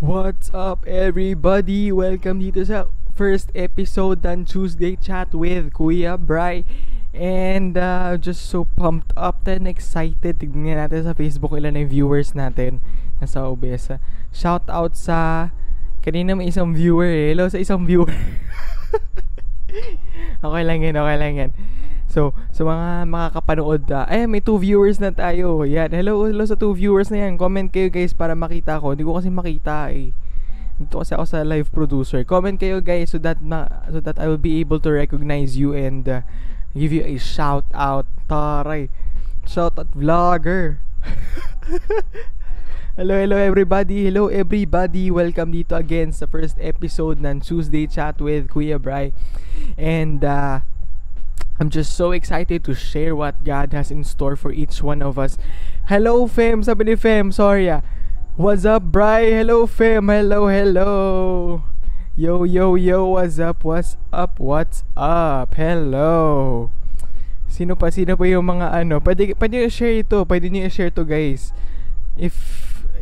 What's up everybody? Welcome dito sa first episode ng Tuesday Chat with Kuya Bry. And just so pumped up and excited. Tignan natin sa Facebook ilan ang viewers natin nasa OBS. Shout out sa kanina may isang viewer eh. Hello sa isang viewer. Okay lang yan. So, sa mga makakapanood, may 2 viewers na tayo. Yan, hello sa 2 viewers na yan. Comment kayo guys para makita ko. Hindi ko kasi makita eh. Dito kasi ako sa live producer. Comment kayo guys so that I will be able to recognize you and give you a shout out. Taray. Shout out vlogger. Hello everybody. Welcome dito again sa first episode ng Tuesday Chat with Kuya Bry. And I'm just so excited to share what God has in store for each one of us. Hello Fem, sabi ni Fem, sorry What's up Bry? Hello Fem, hello. Yo, what's up? Hello. Sino pa yung mga Pwede niyo i-share ito. Pwede niyo i-share to guys.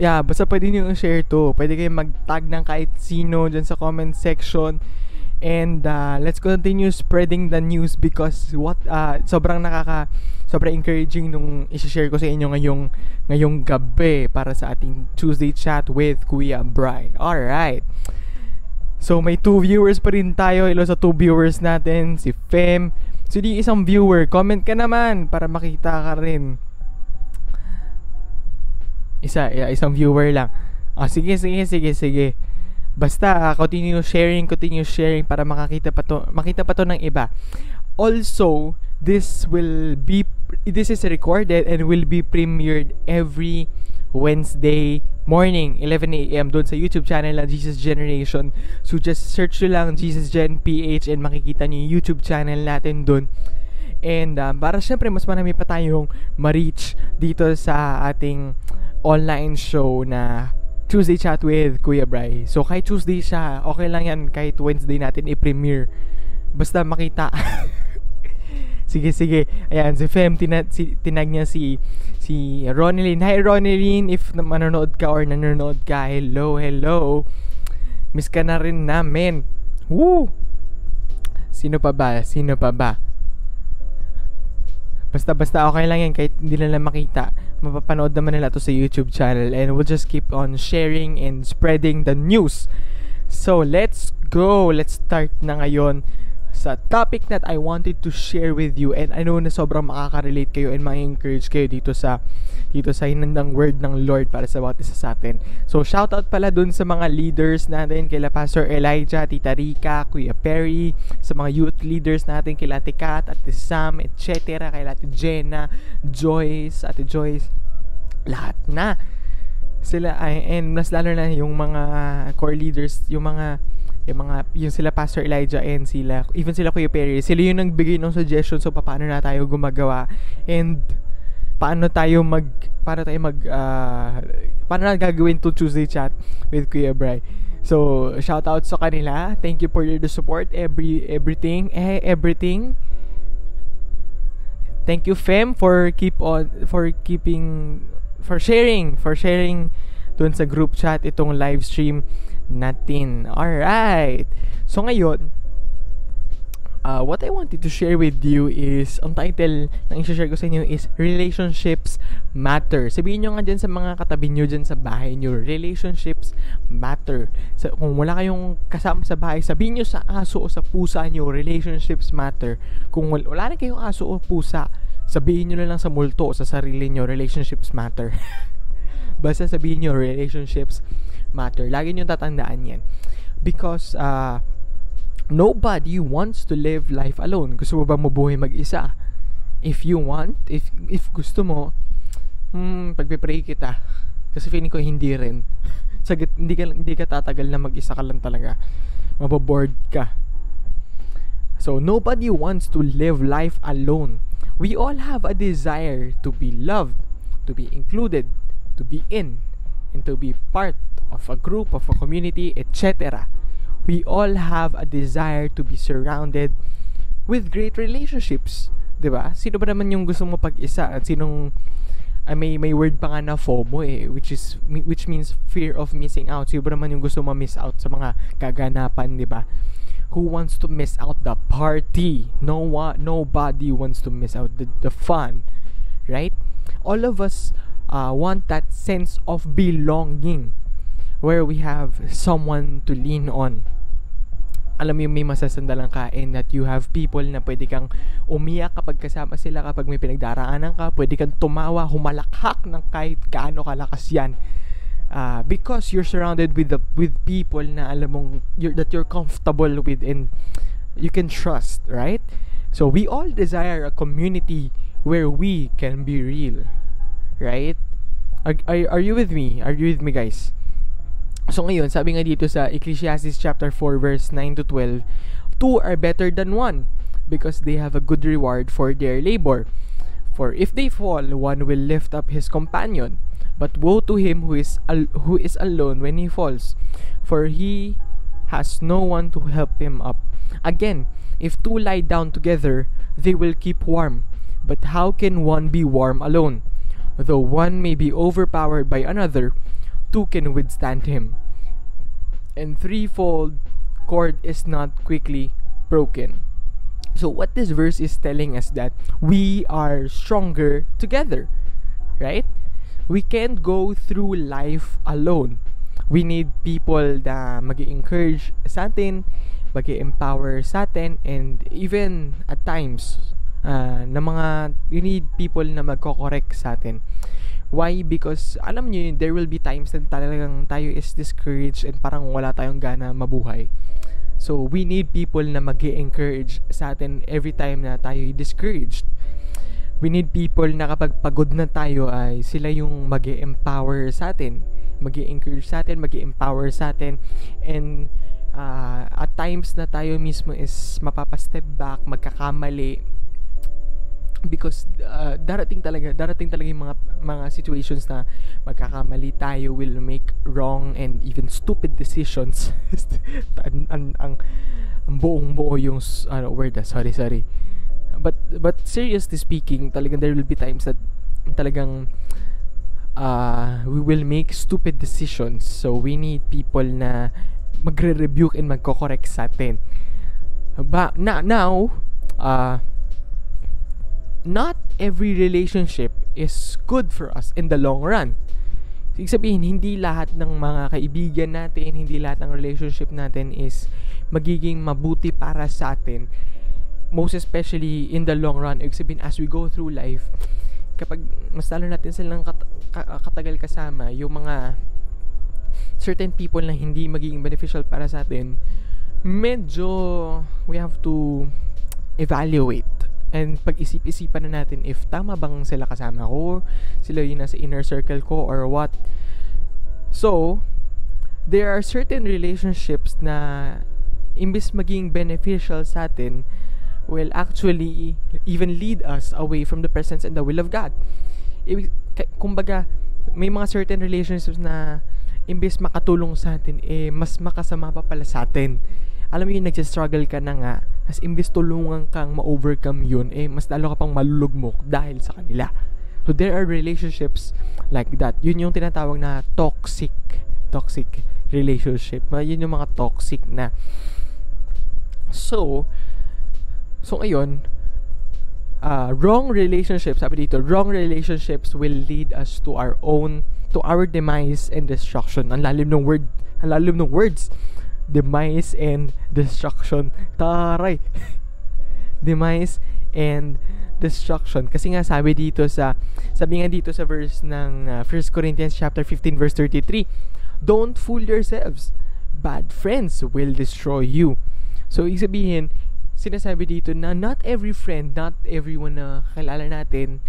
Basta pwede niyo i-share to. Pwede kayong mag-tag ng kahit sino dyan sa comment section. And let's continue spreading the news because sobrang encouraging nung i-share ko sa inyo ngayong gabi para sa ating Tuesday Chat with Kuya Bry. Alright. So may 2 viewers pa rin tayo. Hello sa 2 viewers natin, si Fem. So di isang viewer, comment ka naman para makita ka rin. Isang viewer lang. Sige. Basta continue sharing para makita pa to ng iba. Also, this is recorded and will be premiered every Wednesday morning 11 a.m. doon sa YouTube channel ng Jesus Generation. So just search nyo lang Jesus Gen PH and makikita nyo yung YouTube channel natin doon. And para syempre mas marami pa tayong ma-reach dito sa ating online show na Tuesday Chat with Kuya Bry. So kahit Tuesday siya, okay lang yan kahit Wednesday natin i-premiere. Basta makita. Sige. Ayan, si Fem tinag niya si Ronelyn. Hi Ronelyn, if manonood ka or nanonood ka, hello. Miss ka na rin namin. Woo! Sino pa ba? Basta okay lang yan kahit hindi nila makita. Mapapanood naman nila to sa YouTube channel. And we'll just keep on sharing and spreading the news. So let's go. Let's start na ngayon sa topic that I wanted to share with you. And I know na sobrang makaka-relate kayo and ma-encourage kayo dito sa hinandang word ng Lord para sa bawat isa sa atin. So shoutout pala dun sa mga leaders natin, kila Pastor Elijah, Tita Rica, Kuya Perry, sa mga youth leaders natin, kila Ate Kat, Ate Sam, etc., kila Ate Jenna, Ate Joyce, lahat na sila. And mas lalo na yung mga core leaders, yung sila Pastor Elijah and even sila Kuya Perry, sila yung nagbigay ng suggestions so paano na tayo gumagawa and paano na gagawin to Tuesday Chat with Kuya Bry. So shout out sa kanila. Thank you for your support, everything. Thank you Fem for sharing dun sa group chat itong live stream natin. Alright. So ngayon, what I wanted to share with you is, ang title na i-share ko sa inyo is Relationships Matter. Sabihin nyo nga dyan sa mga katabi nyo dyan sa bahay nyo, relationships matter. So, kung wala kayong kasama sa bahay, sabihin nyo sa aso o sa pusa nyo, relationships matter. Kung wala na kayong aso o pusa, sabihin nyo na lang sa multo o sa sarili nyo, relationships matter. Basta sabihin nyo, relationships matter. Lagi nyo tatandaan yan. Because, nobody wants to live life alone. Gusto mo ba mabuhay mag-isa? If you want, if gusto mo, pagpipray kita. Kasi feeling ko hindi rin. Hindi ka tatagal na mag-isa ka lang talaga. Maboboard ka. So, nobody wants to live life alone. We all have a desire to be loved, to be included, to be in, and to be part of a group, of a community, etc. We all have a desire to be surrounded with great relationships, 'di ba? Sino ba naman yung gusto mo pag-isa at may word pa nga na FOMO which means fear of missing out. Sino ba naman yung gusto ma-miss out sa mga kaganapan, di ba? Who wants to miss out the party? Nobody wants to miss out the fun, right? All of us want that sense of belonging where we have someone to lean on. Alam mo yung may masasandalang kain that you have people na pwede kang umiyak kapag kasama sila, kapag may pinagdaraanan ka, pwede kang tumawa, humalakhak ng kahit gaano kalakas yan. Because you're surrounded with people na alam mong that you're comfortable with and you can trust, right? So we all desire a community where we can be real, right? Are you with me? Are you with me, guys? So ngayon, sabi nga dito sa Ecclesiastes chapter 4 verse 9 to 12, two are better than one because they have a good reward for their labor. For if they fall, one will lift up his companion. But woe to him who is alone when he falls, for he has no one to help him up. Again, if two lie down together, they will keep warm. But how can one be warm alone? Though one may be overpowered by another, two can withstand him. And threefold cord is not quickly broken. So what this verse is telling us that we are stronger together, right? We can't go through life alone. We need people na mag-i-encourage sa atin, mag-i-empower sa atin, and even at times, you need people na magko-correct sa atin. Why? Because alam niyo yun, there will be times na talagang tayo is discouraged and parang wala tayong gana mabuhay. So we need people na mag-i-encourage sa atin every time na tayo discouraged. We need people na kapag pagod na tayo ay sila yung mag-i-empower sa atin, mag-i-encourage sa atin, mag-i-empower sa atin. And at times na tayo mismo is mapapa-step back, magkakamali, because darating talaga yung mga situations na magkakamali tayo, will make wrong and even stupid decisions. ang buong-buo yung word sorry. But seriously speaking, talagang there will be times that talagang we will make stupid decisions. So we need people na magre-rebuke and magko-correct sa atin. But now not every relationship is good for us in the long run. Ibig sabihin, hindi lahat ng mga kaibigan natin, hindi lahat ng relationship natin is magiging mabuti para sa atin. Most especially in the long run. Ibig sabihin, as we go through life, kapag mas lalo natin silang katagal kasama, yung mga certain people na hindi magiging beneficial para sa atin, medyo we have to evaluate and pag-isip-isipan na natin if tama bang sila kasama ko, sila yung nasa inner circle ko or what. So there are certain relationships na imbis maging beneficial sa atin, will actually even lead us away from the presence and the will of God. Kumbaga, may mga certain relationships na imbis makatulong sa atin, mas makasama pa pala sa atin. Alam mo yung nagsistruggle ka na nga, as imbis tulungan kang ma-overcome yun, mas lalo ka pang malulugmok dahil sa kanila. So there are relationships like that. Yun yung tinatawag na toxic relationship. Yun yung mga toxic na. So ngayon, wrong relationships, sabi dito, wrong relationships will lead us to our demise and destruction. Ang lalim ng words. Demise and destruction. Taray. Demise and destruction. Kasi nga sabi nga dito sa verse ng 1 Corinthians chapter 15 verse 33, don't fool yourselves. Bad friends will destroy you. So ibig sabihin, sinasabi dito na not every friend, not everyone na kilala natin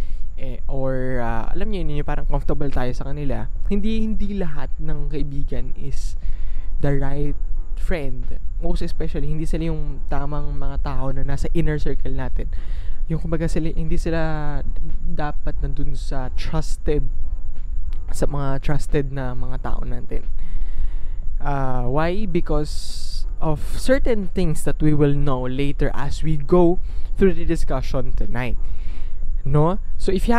or alam niyo yun, parang comfortable tayo sa kanila. Hindi lahat ng kaibigan is the right friend. Most especially, hindi sila yung tamang mga tao na nasa inner circle natin. Yung kumbaga hindi sila dapat nandun sa mga trusted na mga tao natin. Why? Because of certain things that we will know later as we go through the discussion tonight. No? So if you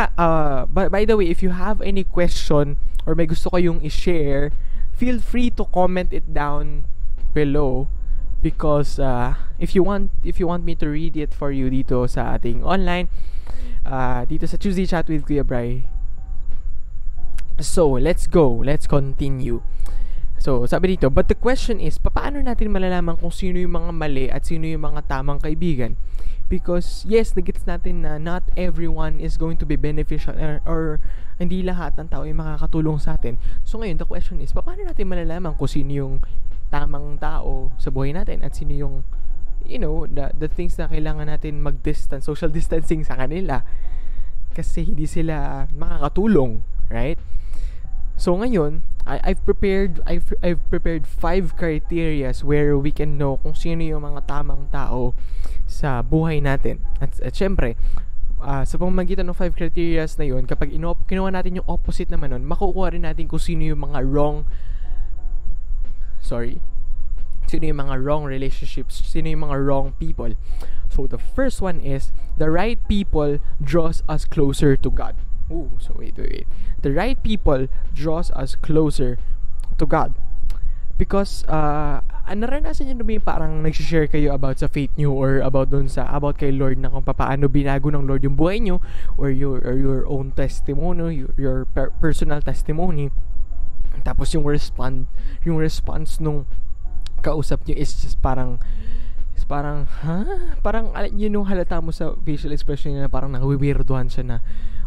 by the way, if you have any question or may gusto kayong i-share, feel free to comment it down below, because if you want me to read it for you dito sa ating online, dito sa Tuesday Chat with Kuya Bry. So let's continue. So sabi dito, but the question is, paano natin malalaman kung sino yung mga mali at sino yung mga tamang kaibigan? Because yes, nagets natin na not everyone is going to be beneficial, or hindi lahat ng tao ay makakatulong sa atin. So ngayon, the question is, paano natin malalaman kung sino yung tamang tao sa buhay natin at sino yung, the things na kailangan natin social distancing sa kanila kasi hindi sila makakatulong, right? So ngayon, I've prepared 5 criterias where we can know kung sino yung mga tamang tao sa buhay natin. At syempre, sa pamamagitan ng 5 criterias na yun, kapag kinuha natin yung opposite naman nun, makukuha rin natin kung sino yung mga wrong relationships, sino yung mga wrong people. So the first one is, the right people draws us closer to God. So wait. The right people draws us closer to God. Because naranasan niyo na ba yung parang nag-share kayo about sa faith niyo or about kay Lord, na kung paano binago ng Lord yung buhay niyo, or your own testimony, your personal testimony. Tapos yung response nung kausap niyo is just parang halata mo sa facial expression niya na parang nawiwirduhan siya na,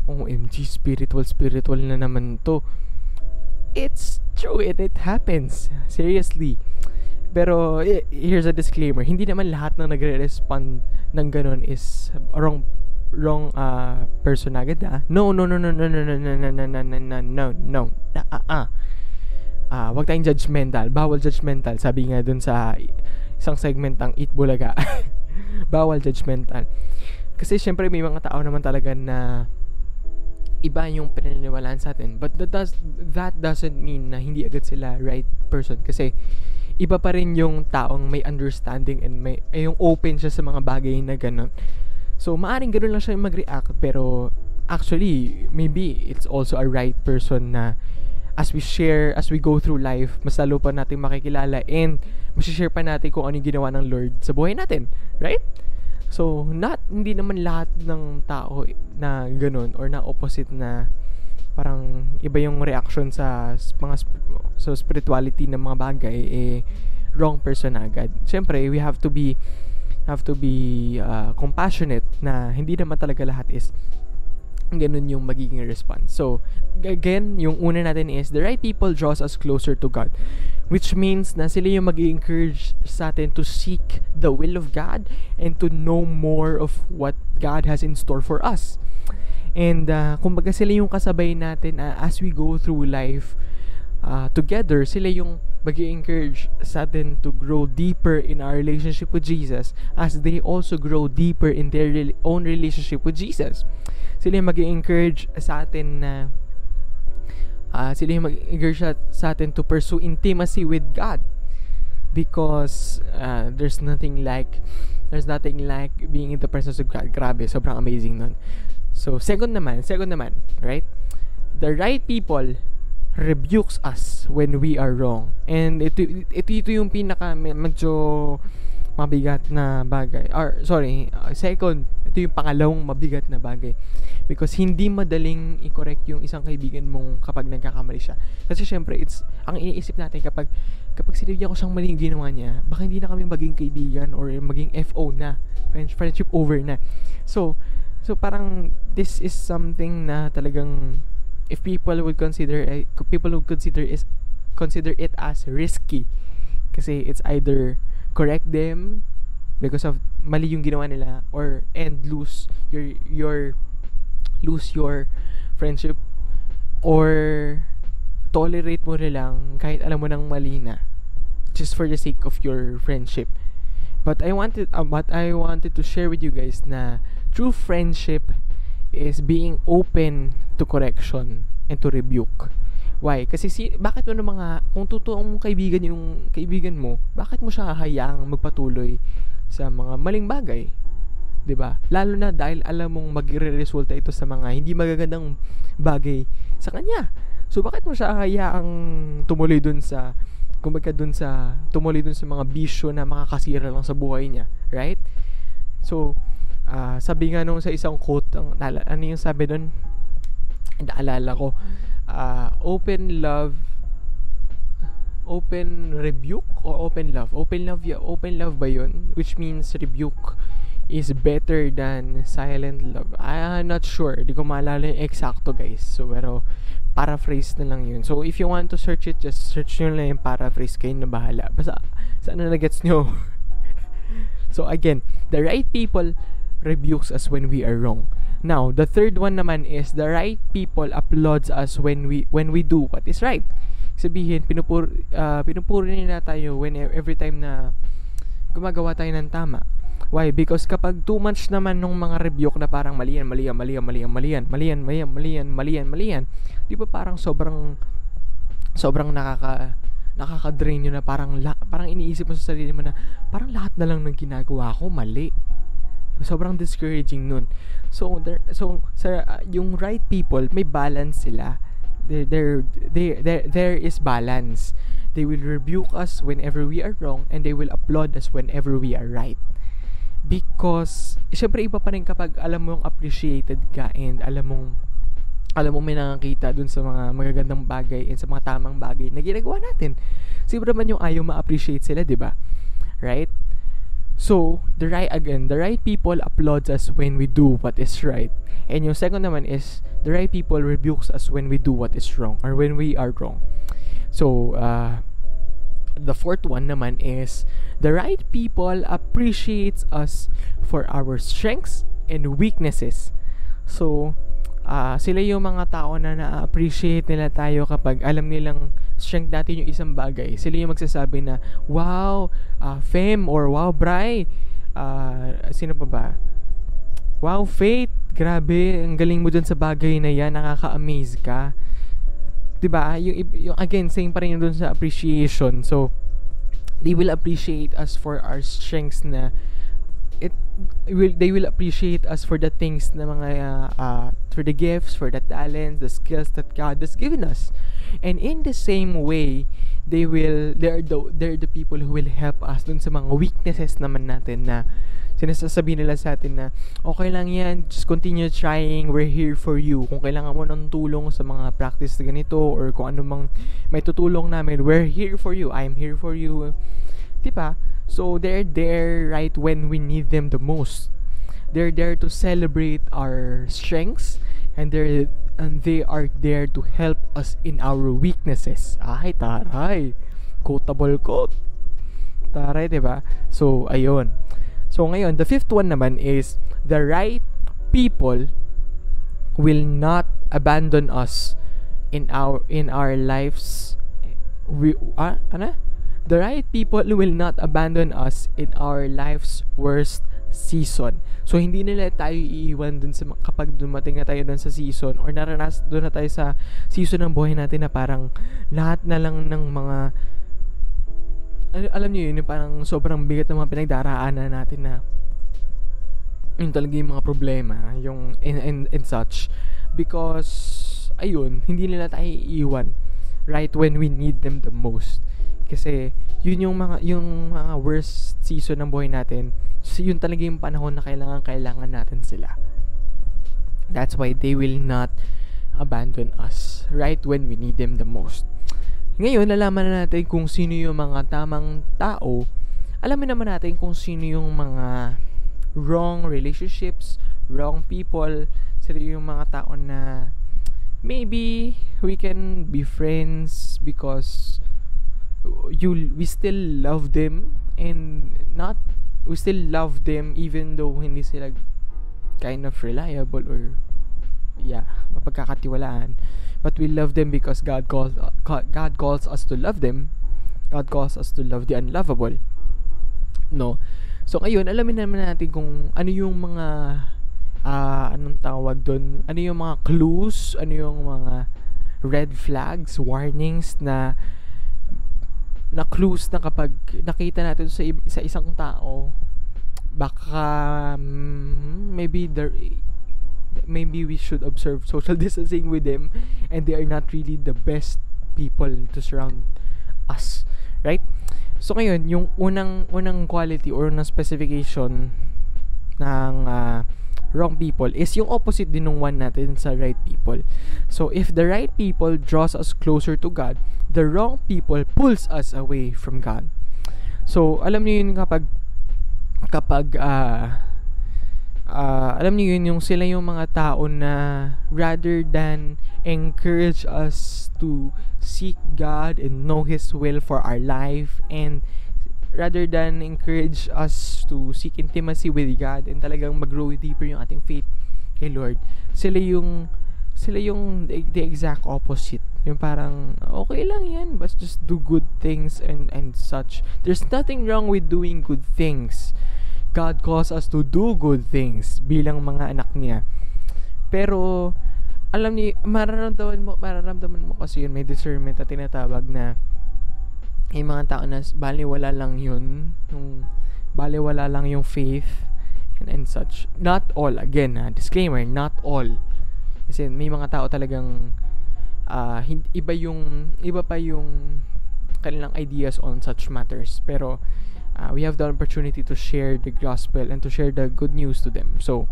OMG, spiritual na naman to. It's true, it happens, seriously. Pero here's a disclaimer, hindi naman lahat ng nagre-respond ng ganun is wrong person agad. No. Wag tayong judgmental, bawal judgmental. Sabi nga dun sa isang segment ng Eat Bulaga, bawal judgmental. Kasi syempre may mga tao naman talaga na iba yung pinaniniwalaan sa atin, but that doesn't mean na hindi agad sila right person, kasi iba pa rin yung taong may understanding and yung open siya sa mga bagay na gano'n. So maaring gano'n lang siya mag-react, pero actually maybe it's also a right person na as we go through life, mas lalo pa natin makikilala and masishare pa natin kung ano yung ginawa ng Lord sa buhay natin, right? So, hindi naman lahat ng tao na ganun or na opposite na parang iba yung reaction sa spirituality ng mga bagay, wrong person agad. Siyempre, we have to be compassionate na hindi naman talaga lahat is ganun yung magiging response. So, again, yung una natin is, the right people draws us closer to God, which means na sila yung mag-encourage sa atin to seek the will of God and to know more of what God has in store for us. And kumbaga sila yung kasabay natin as we go through life together. Sila yung mag-encourage sa atin to grow deeper in our relationship with Jesus, as they also grow deeper in their own relationship with Jesus. Sila yung mag-encourage sa atin na sa atin to pursue intimacy with God, because there's nothing like being in the presence of God. Grabe, sobrang amazing nun. So second naman, right? The right people rebukes us when we are wrong. And ito yung pinaka medyo mabigat na bagay. Second, ito yung pangalawang mabigat na bagay. Because hindi madaling i-correct yung isang kaibigan mong kapag nagkakamali siya. Kasi syempre, ang iniisip natin kapag sinibigyan ko siyang mali yung ginawa niya, baka hindi na kami maging kaibigan or maging FO na. Friendship over na. So parang this is something na talagang if people would consider it as risky. Kasi it's either correct them because of mali yung ginawa nila, and lose your friendship, or tolerate mo na lang kahit alam mo nang mali na, just for the sake of your friendship. But I wanted to share with you guys na true friendship is being open to correction and to rebuke. Why? Kasi bakit mo kung totoong kaibigan yung kaibigan mo, bakit mo siya hahayaang magpatuloy sa mga maling bagay? 'Diba? Lalo na dahil alam mong magre-resulta ito sa mga hindi magagandang bagay sa kanya. So bakit mo siya hayaang tumuloy dun sa tumuloy dun sa mga bisyo na makakasira lang sa buhay niya, right? So sabi nga nung sa isang quote, ano yung sabi dun? Naalala ko, open rebuke or open love? Open love ba yun? Which means rebuke is better than silent love. I'm not sure. Di ko maalala yung eksakto, guys. So, pero paraphrase na lang yun. So, if you want to search it, just search nyo lang yung paraphrase. Kayo na bahala. Basta, saan na nagets nyo? So, again, the right people rebukes us when we are wrong. Now, the third one naman is the right people applauds us when we do what is right. Sabihin, pinupuri nila tayo every time na gumagawa tayo ng tama. Why? Because kapag too much naman nung mga rebuke na parang mali yan, di ba parang sobrang nakaka-drain yun na parang iniisip mo sa sarili mo na parang lahat na lang ng ginagawa ko mali. Sobrang discouraging nun. So yung right people, may balance sila. There is balance. They will rebuke us whenever we are wrong, and they will applaud us whenever we are right. Because syempre iba pa rin kapag alam mo yung appreciated ka, and alam mo may nakakita dun sa mga magagandang bagay and sa mga tamang bagay na ginagawa natin. Siguro naman yung ayaw ma-appreciate sila, di ba? Right? So, the right people applauds us when we do what is right. And yung second naman is, the right people rebukes us when we do what is wrong, or when we are wrong. So, the fourth one naman is, the right people appreciates us for our strengths and weaknesses. So, sila yung mga tao na na-appreciate nila tayo kapag alam nilang strength natin yung isang bagay. Sila yung magsasabi na, wow, Fem, or wow, Bri, sino pa ba? Wow, Faith, grabe, ang galing mo dun sa bagay na yan, nakaka-amaze ka. Diba? Yung again, same pa rin dun sa appreciation. So, they will appreciate us for our strengths na they will appreciate us for the things na mga for the gifts, for the talents, the skills that God has given us. And in the same way, they're the people who will help us dun sa mga weaknesses naman natin na sinasasabi nila sa atin na okay lang yan, just continue trying, we're here for you. Kung kailangan mo ng tulong sa mga practice na ganito, or kung ano mang may tutulong namin, we're here for you, I'm here for you. Diba? So they're there right when we need them the most. They're there to celebrate our strengths, and they are there to help us in our weaknesses. Ay, taray. Quotable quote. Taray, diba? So, ayun. So, ngayon, the fifth one naman is, the right people will not abandon us in our lives. The right people will not abandon us in our life's worst season. So, hindi nila tayo iiwan dun sa kapag dumating na tayo dun sa season, or doon na tayo sa season ng buhay natin na parang lahat na lang ng mga alam niyo yun, yung parang sobrang bigat ng mga pinagdaraanan natin na yun talaga yung mga problema, yung and such. Because ayun, hindi nila tayo iiwan right when we need them the most. Kasi yun yung mga worst season ng buhay natin. So, yun talaga yung panahon na kailangan natin sila. That's why they will not abandon us right when we need them the most. Ngayon, nalaman na natin kung sino yung mga tamang tao. Alamin naman natin kung sino yung mga wrong relationships, wrong people. Sila yung mga tao na maybe we can be friends because we still love them, and we still love them even though hindi sila kind of reliable or mapagkakatiwalaan. But we love them because God calls us to love them. God calls us to love the unlovable. No? So ngayon, alamin naman natin kung ano yung mga anong tawag doon? Ano yung mga clues, ano yung mga red flags, warnings na clues na kapag nakita natin sa isang tao, baka maybe we should observe social distancing with them, and they are not really the best people to surround us, right? So ngayon, yung unang quality or unang specification ng wrong people is yung opposite din ng one natin sa right people. So if the right people draws us closer to God, the wrong people pulls us away from God. So alam niyo yun kapag alam niyo yun, yung sila yung mga tao na rather than encourage us to seek God and know His will for our life, and rather than encourage us to seek intimacy with God and talagang mag-grow deeper yung ating faith kay Lord, sila yung the exact opposite. Yung parang okay lang yan, but just do good things and such. There's nothing wrong with doing good things. God calls us to do good things bilang mga anak niya. Pero alam niyo, mararamdaman mo kasi yun, may discernment na tinatawag na yung mga tao na baliwala lang yun, yung baliwala lang yung faith and such. Not all, again, disclaimer, not all. Kasi may mga tao talagang iba pa yung kanilang ideas on such matters. Pero we have the opportunity to share the gospel and to share the good news to them. So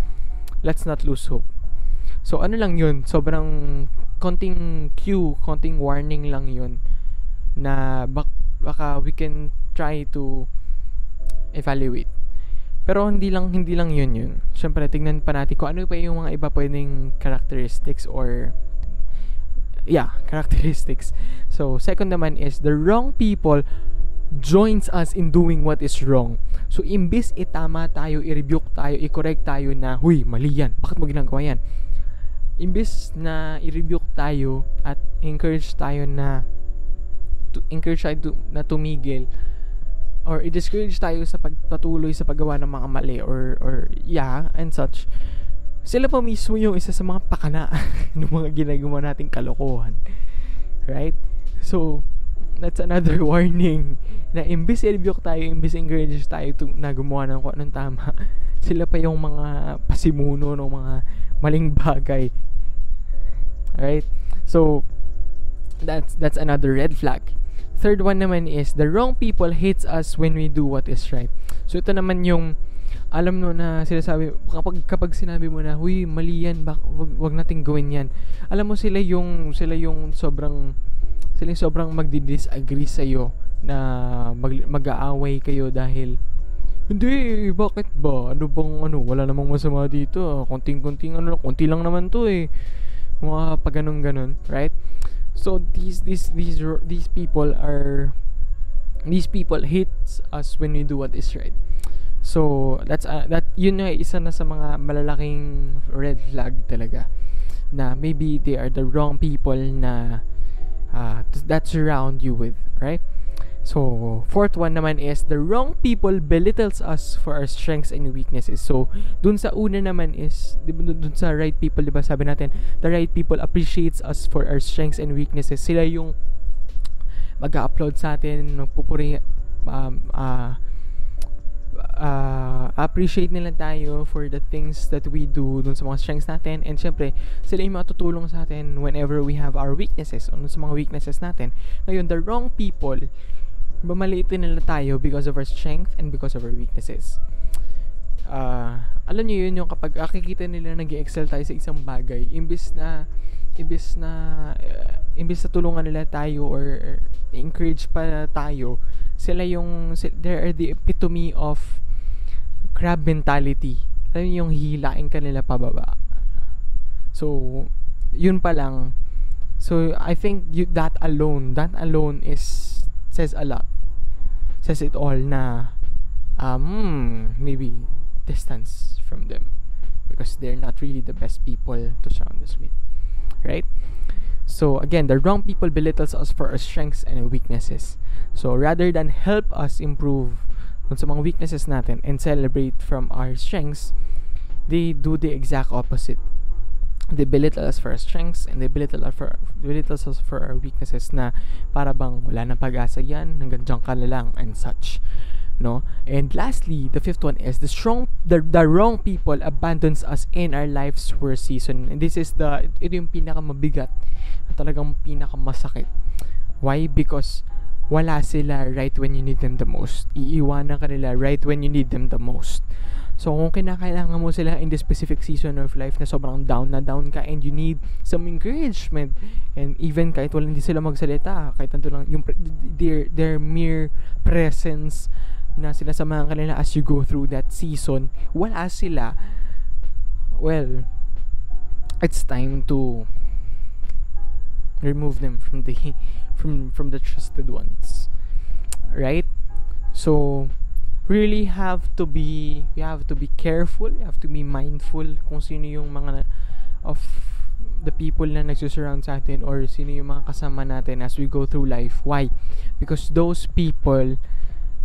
let's not lose hope. So ano lang yun, sobrang konting warning lang yun na baka we can try to evaluate. Pero hindi lang yun. Syempre tingnan pa natin kung ano pa yung mga iba pwedeng characteristics or characteristics. So second naman is the wrong people joins us in doing what is wrong. So imbis itama tayo, i-rebuke tayo, i-correct tayo na, huy, mali yan, bakit mo ginagawa yan? Imbis na i-rebuke tayo at encourage tayo na tumigil, or i-discourage tayo sa pagpatuloy sa paggawa ng mga mali or and such, sila pa mismo yung isa sa mga pakana ng mga ginagawa nating kalokohan, right? So that's another warning na imbis i-rebuke tayo, imbis encourage tayo na gumawa ng kung anong tama, sila pa yung mga pasimuno ng mga maling bagay, right? So that's another red flag. Third one naman is the wrong people hates us when we do what is right. So ito naman yung alam mo na sinasabi kapag sinabi mo na, huy, mali yan, wag nating gawin yan. Alam mo sila yung sobrang magdi-disagree sa iyo na mag-aaway kayo dahil hindi, bakit ba? Wala namang masama dito. Konting-konting konti lang naman to eh. Mga pag ganun, right? So these people hates us when we do what is right. So yun na isa na sa mga malalaking red flag talaga na maybe they are the wrong people na that surround you with, right? So fourth one naman is the wrong people belittles us for our strengths and weaknesses. So dun sa una naman is dun sa right people, diba sabi natin, the right people appreciates us for our strengths and weaknesses. Sila yung mag-upload sa atin, magpupuri, appreciate nila tayo for the things that we do dun sa mga strengths natin, and syempre sila yung matutulong sa atin whenever we have our weaknesses, dun sa mga weaknesses natin. Ngayon, the wrong people, mamaliitin nila tayo because of our strength and because of our weaknesses. Alam niyo yun, yung kapag akikita nila nag-excel tayo sa isang bagay, imbis na tulungan nila tayo or encourage pa tayo, they are the epitome of crab mentality. Alam niyo yung hihilain ka nila pababa. So yun pa lang. So I think that alone says a lot. Says it all na maybe distance from them because they're not really the best people to surround us with, right? So again, the wrong people belittles us for our strengths and our weaknesses. So rather than help us improve on sa mga weaknesses natin and celebrate from our strengths, they do the exact opposite. They belittle us for our strengths and they belittle us for our weaknesses, na para bang wala nang pag-asa yan, hanggang dyan ka na lang and such. no? And lastly, the fifth one is the wrong people abandons us in our life's worst season. And this is ito yung pinakamabigat, talagang pinakamasakit. Why? Because wala sila right when you need them the most. Iiwanan ka nila right when you need them the most. So kung kinakailangan mo sila in the specific season of life na sobrang down ka and you need some encouragement, and even kahit hindi sila magsalita, kahit tanto lang yung their mere presence na sinasamahan ka nila as you go through that season, wala sila, well, it's time to remove them from the trusted ones, right? So really we have to be careful, we have to be mindful kung sino yung mga of the people na nagsusurround sa atin, or sino yung mga kasama natin as we go through life. Why? Because those people,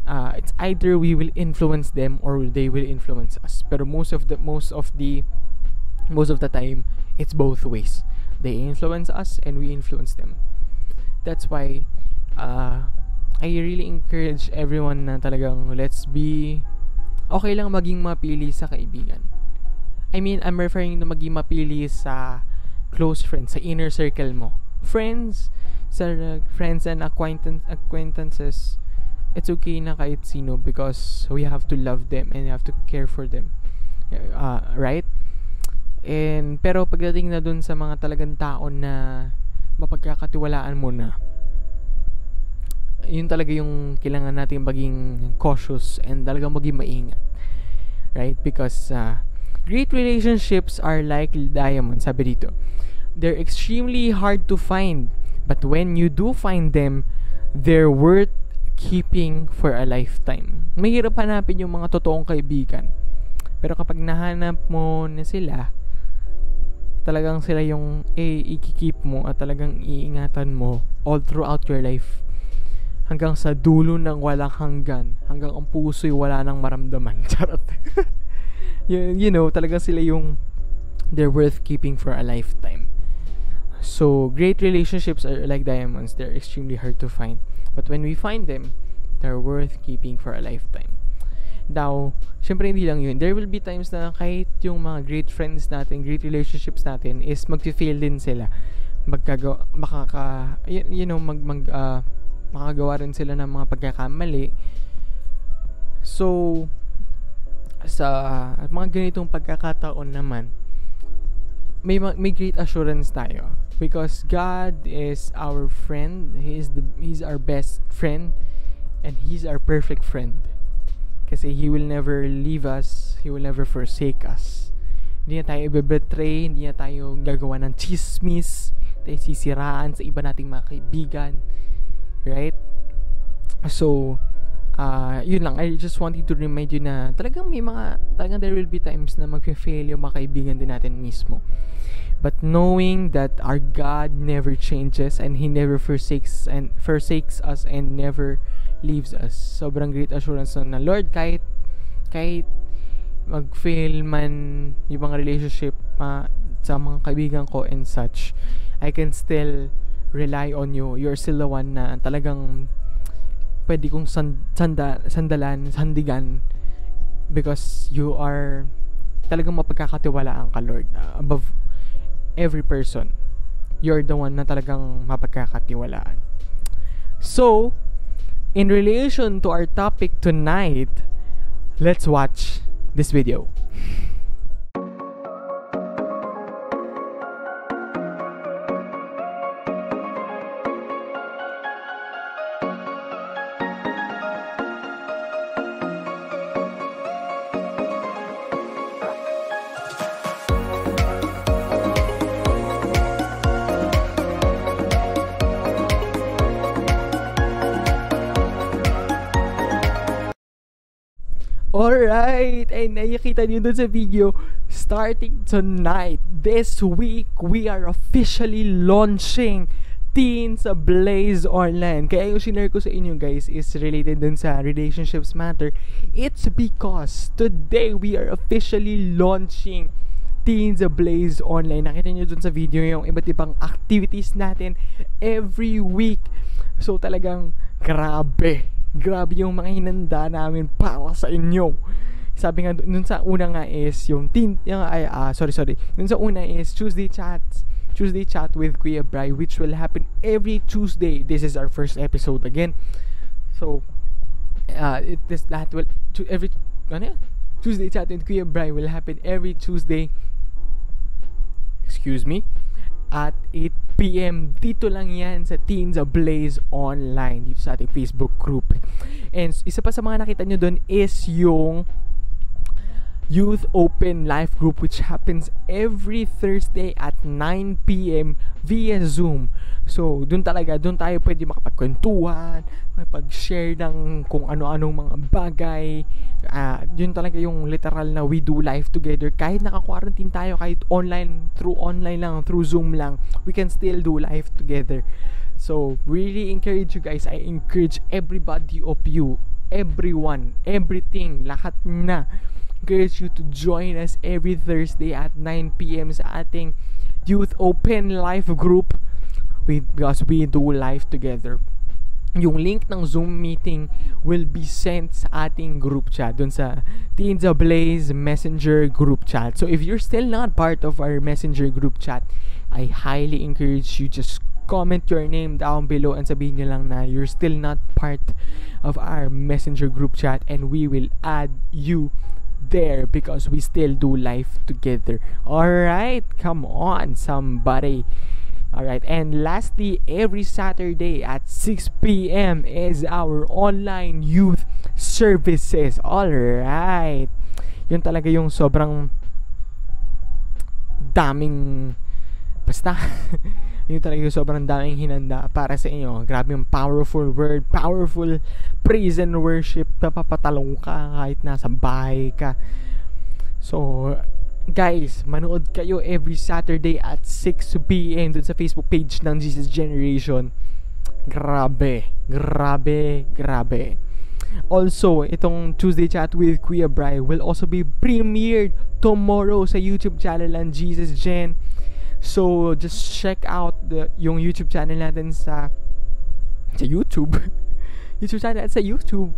it's either we will influence them or they will influence us. Pero most of the time, it's both ways. They influence us and we influence them. That's why I really encourage everyone na talagang okay lang maging mapili sa kaibigan. I mean, I'm referring to maging mapili sa close friends, sa inner circle mo. Friends and acquaintances, it's okay na kahit sino, because we have to love them and we have to care for them. Right? Pero pagdating na dun sa mga talagang tao na mapagkakatiwalaan mo na, yun talaga yung kailangan natin maging cautious and talagang maging maingat, right? Because great relationships are like diamonds, sabi dito. They're extremely hard to find, but when you do find them, they're worth keeping for a lifetime. Mahirap hanapin yung mga totoong kaibigan, pero kapag nahanap mo na sila, talagang sila yung i-keep mo at talagang iingatan mo all throughout your life, hanggang sa dulo ng walang hanggan, hanggang ang puso'y wala nang maramdaman. Charot. you know, talagang sila yung they're worth keeping for a lifetime. So great relationships are like diamonds. They're extremely hard to find, but when we find them, they're worth keeping for a lifetime. Now, syempre hindi lang yun. There will be times na kahit yung mga great friends natin, great relationships natin is magfi-fail din sila. Makagawa rin sila ng mga pagkakamali. So sa mga ganitong pagkakataon naman, may great assurance tayo, because God is our friend. He's our best friend, and He's our perfect friend. Kasi He will never leave us, He will never forsake us. Hindi na tayo i-betray, hindi na tayo gagawa ng chismis, tayo sisiraan sa iba nating mga kaibigan, right? So yun lang, I just wanted to remind you na talagang there will be times na magfe-fail yung mga kaibigan din natin mismo, but knowing that our God never changes and He never forsakes us and never leaves us, sobrang great assurance na Lord, kahit mag-fail man yung mga relationship sa mga kaibigan ko and such, I can still rely on you. You're still the one na talagang pwede kong sandigan, because you are talagang mapagkakatiwalaan ka, Lord, above every person. You're the one na talagang mapagkakatiwalaan. So, in relation to our topic tonight, let's watch this video. Alright, and nakikita nyo dun sa video, starting tonight, this week, we are officially launching Teens Blaze Online. Kaya yung sinare ko sa inyo, guys, is related dun sa relationships matter. It's because today we are officially launching Teens Blaze Online. Nakita nyo dun sa video yung iba't ibang activities natin every week. So talagang grabe. Grabe yung mga hinanda namin para sa inyo. Sabi nga nun sa una nga is yung Nun sa una is Tuesday chat with Kuya Bry, which will happen every Tuesday. This is our first episode again. So Tuesday chat with Kuya Bry will happen every Tuesday. Excuse me. At 8 p.m. Dito lang yan sa Teens Ablaze Online, dito sa ating Facebook group. And isa pa sa mga nakita nyo doon is yung Youth Open Life Group, which happens every Thursday at 9 p.m. via Zoom. So, doon tayo pwede makapagkwentuhan, makapag-share ng kung ano-anong mga bagay. Yun talaga yung literal na we do life together. Kahit naka-quarantine tayo, kahit through online lang, through Zoom lang, we can still do life together. So, really encourage you guys. I encourage everybody of you, everyone, everything, lahat na. Encourage you to join us every Thursday at 9 p.m. sa ating Youth Open Life Group because we do life together. Yung link ng Zoom meeting will be sent sa ating group chat dun sa Teens Ablaze Messenger group chat. So if you're still not part of our Messenger group chat, I highly encourage you just comment your name down below and sabihin nyo lang na you're still not part of our Messenger group chat, and we will add you there because we still do life together. Alright, come on somebody. Alright, and lastly, every Saturday at 6 p.m. is our online youth services. Alright, yun talaga yung sobrang daming yun talaga yung sobrang daming hinanda para sa inyo. Grabe yung powerful word, powerful praise and worship. Napapatalong ka kahit nasa bahay ka. So, guys, manood kayo every Saturday at 6 p.m. dun sa Facebook page ng Jesus Generation. Grabe. Also, itong Tuesday Chat with Kuya Bry will also be premiered tomorrow sa YouTube channel ng Jesus Gen. So, just check out yung YouTube channel natin sa YouTube. YouTube channel sa YouTube,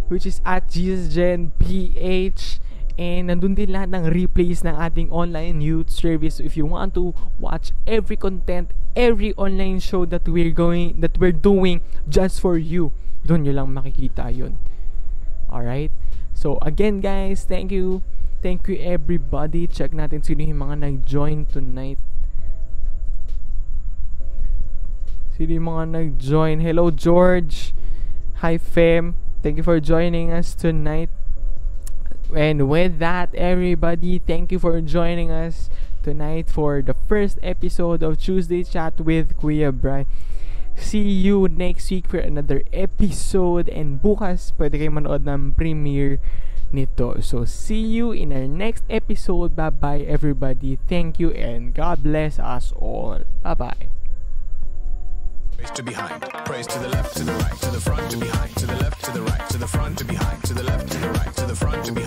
which is at Jesus Gen PH. And nandun din lahat ng replays ng ating online youth service. So if you want to watch every content, every online show that we're doing just for you, doon nyo lang makikita yun. Alright? So again guys, thank you everybody. Check natin sino yung mga nag-join tonight. Sino yung mga nag-join? Hello George. Hi Fem. Thank you for joining us tonight. And with that, everybody, thank you for joining us tonight for the first episode of Tuesday Chat with Kuya Bry. See you next week for another episode. And bukas, pwede kayo manood ng premiere nito. So, see you in our next episode. Bye-bye, everybody. Thank you and God bless us all. Bye-bye. Praise to behind, praise to the left, to the right, to the front, to behind, to the left, to the right, to the front, to behind, to the left, to the right, to the front, to behind.